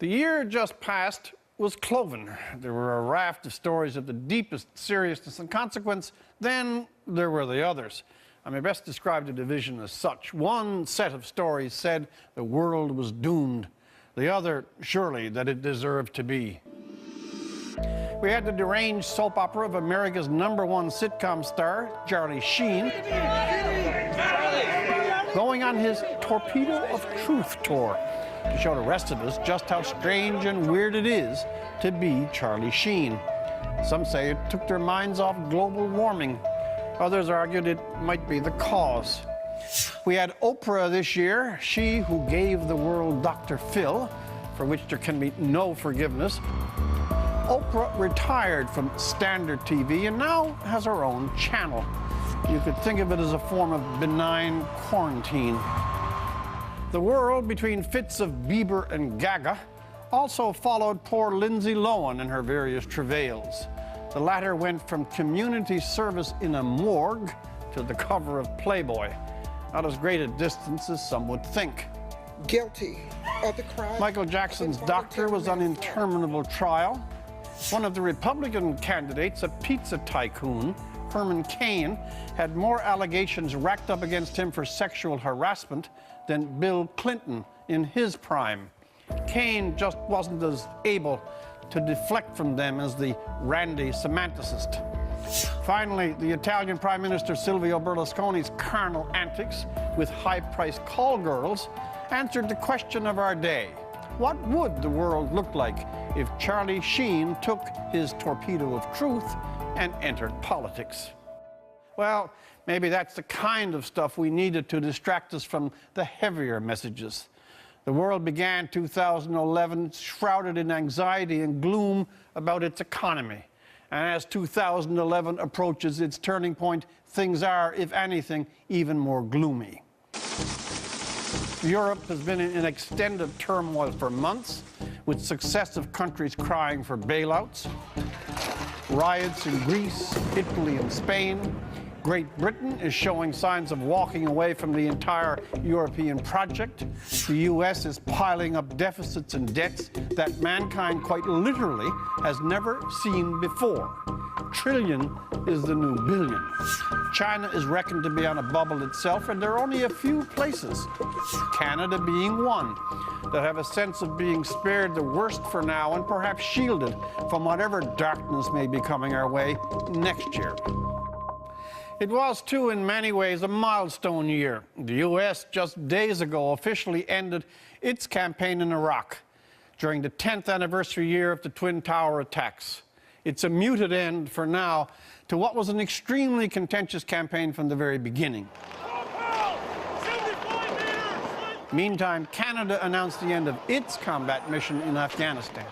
The year just past was cloven. There were a raft of stories of the deepest seriousness and consequence. Then there were the others. I may best describe the division as such. One set of stories said the world was doomed. The other, surely, that it deserved to be. We had the deranged soap opera of America's #1 sitcom star, Charlie Sheen, going on his Torpedo of Truth tour to show the rest of us just how strange and weird it is to be Charlie Sheen. Some say it took their minds off global warming. Others argued it might be the cause. We had Oprah this year, she who gave the world Dr. Phil, for which there can be no forgiveness. Oprah retired from standard TV and now has her own channel. You could think of it as a form of benign quarantine. The world, between fits of Bieber and Gaga, also followed poor Lindsay Lohan in her various travails. The latter went from community service in a morgue to the cover of Playboy. Not as great a distance as some would think. Guilty of the crime. Michael Jackson's doctor was on interminable trial. One of the Republican candidates, a pizza tycoon, Herman Cain, had more allegations racked up against him for sexual harassment than Bill Clinton in his prime. Cain just wasn't as able to deflect from them as the randy semanticist. Finally, the Italian Prime Minister Silvio Berlusconi's carnal antics with high-priced call girls answered the question of our day. What would the world look like if Charlie Sheen took his Torpedo of Truth and entered politics? Well, maybe that's the kind of stuff we needed to distract us from the heavier messages. The world began 2011 shrouded in anxiety and gloom about its economy. And as 2011 approaches its turning point, things are, if anything, even more gloomy. Europe has been in extended turmoil for months, with successive countries crying for bailouts. Riots in Greece, Italy, and Spain. Great Britain is showing signs of walking away from the entire European project. The US is piling up deficits and debts that mankind quite literally has never seen before. Trillion is the new billion. China is reckoned to be on a bubble itself, and there are only a few places, Canada being one, that have a sense of being spared the worst for now and perhaps shielded from whatever darkness may be coming our way next year. It was, too, in many ways, a milestone year. The U.S. just days ago officially ended its campaign in Iraq during the 10th anniversary year of the Twin Tower attacks. It's a muted end, for now, to what was an extremely contentious campaign from the very beginning. Meantime, Canada announced the end of its combat mission in Afghanistan.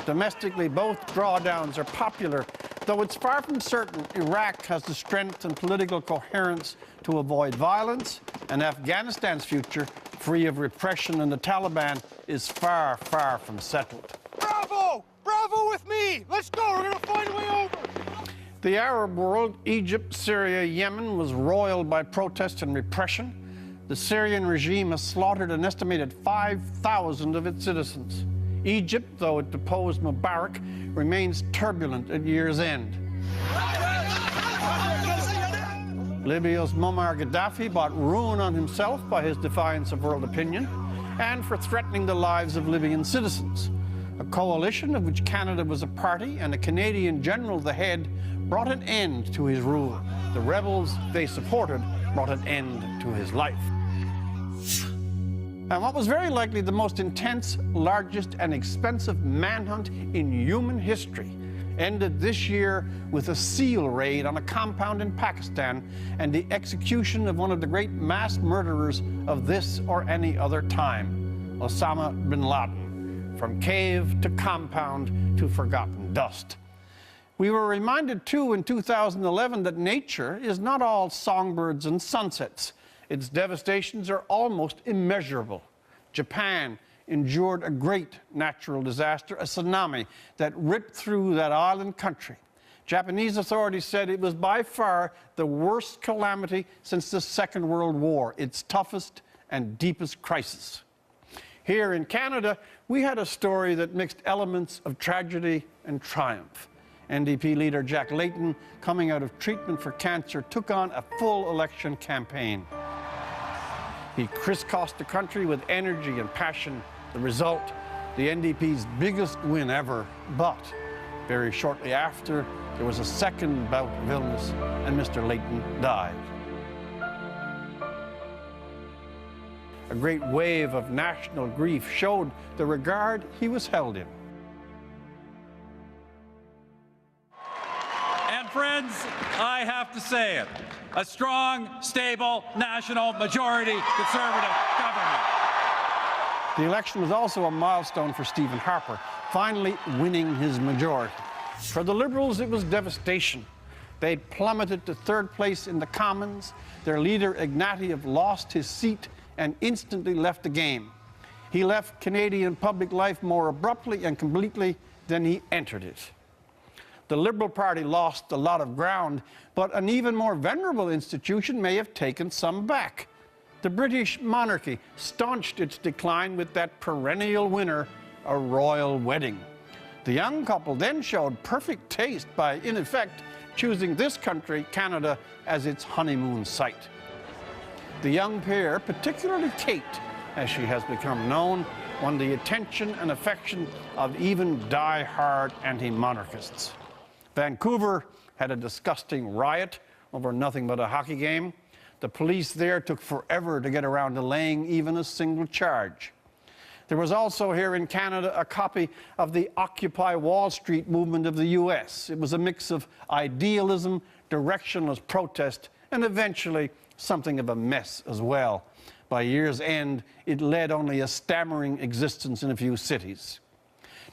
Domestically, both drawdowns are popular, though it's far from certain Iraq has the strength and political coherence to avoid violence, and Afghanistan's future, free of repression and the Taliban, is far, far from settled. Bravo! Bravo with me! Let's go! We're gonna find a way over! The Arab world, Egypt, Syria, Yemen, was roiled by protest and repression. The Syrian regime has slaughtered an estimated 5,000 of its citizens. Egypt, though it deposed Mubarak, remains turbulent at year's end. Libya's Muammar Gaddafi brought ruin on himself by his defiance of world opinion and for threatening the lives of Libyan citizens. A coalition of which Canada was a party and a Canadian general the head brought an end to his rule. The rebels they supported brought an end to his life. And what was very likely the most intense, largest, and expensive manhunt in human history ended this year with a SEAL raid on a compound in Pakistan and the execution of one of the great mass murderers of this or any other time, Osama bin Laden, from cave to compound to forgotten dust. We were reminded, too, in 2011 that nature is not all songbirds and sunsets. Its devastations are almost immeasurable. Japan endured a great natural disaster, a tsunami that ripped through that island country. Japanese authorities said it was by far the worst calamity since the Second World War, its toughest and deepest crisis. Here in Canada, we had a story that mixed elements of tragedy and triumph. NDP leader Jack Layton, coming out of treatment for cancer, took on a full election campaign. He crisscrossed the country with energy and passion. The result, the NDP's biggest win ever. But very shortly after, there was a second bout of illness, and Mr. Layton died. A great wave of national grief showed the regard he was held in. And friends, I have to say it, a strong, stable, national majority Conservative government. The election was also a milestone for Stephen Harper, finally winning his majority. For the Liberals, it was devastation. They plummeted to third place in the Commons. Their leader, Ignatieff, lost his seat and instantly left the game. He left Canadian public life more abruptly and completely than he entered it. The Liberal Party lost a lot of ground, but an even more venerable institution may have taken some back. The British monarchy staunched its decline with that perennial winner, a royal wedding. The young couple then showed perfect taste by, in effect, choosing this country, Canada, as its honeymoon site. The young pair, particularly Kate, as she has become known, won the attention and affection of even die-hard anti-monarchists. Vancouver had a disgusting riot over nothing but a hockey game. The police there took forever to get around to laying even a single charge. There was also here in Canada a copy of the Occupy Wall Street movement of the US. It was a mix of idealism, directionless protest, and eventually something of a mess as well. By year's end, it led only a stammering existence in a few cities.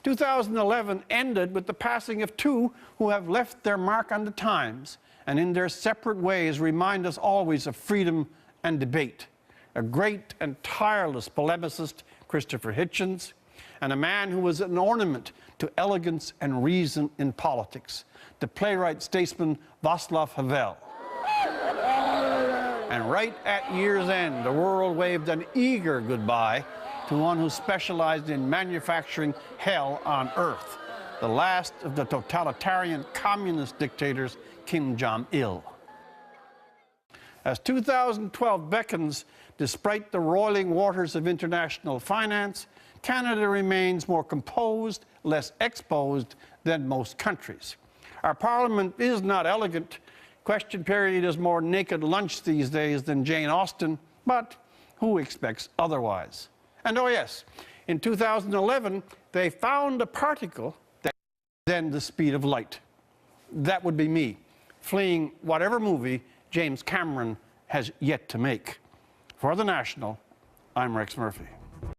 2011 ended with the passing of two who have left their mark on the times and in their separate ways remind us always of freedom and debate. A great and tireless polemicist, Christopher Hitchens, and a man who was an ornament to elegance and reason in politics, the playwright-statesman Václav Havel. And right at year's end, the world waved an eager goodbye to one who specialized in manufacturing hell on earth, the last of the totalitarian communist dictators, Kim Jong-il. As 2012 beckons, despite the roiling waters of international finance, Canada remains more composed, less exposed than most countries. Our parliament is not elegant. Question period is more naked lunch these days than Jane Austen, but who expects otherwise? And oh yes, in 2011, they found a particle that then the speed of light. That would be me, fleeing whatever movie James Cameron has yet to make. For The National, I'm Rex Murphy.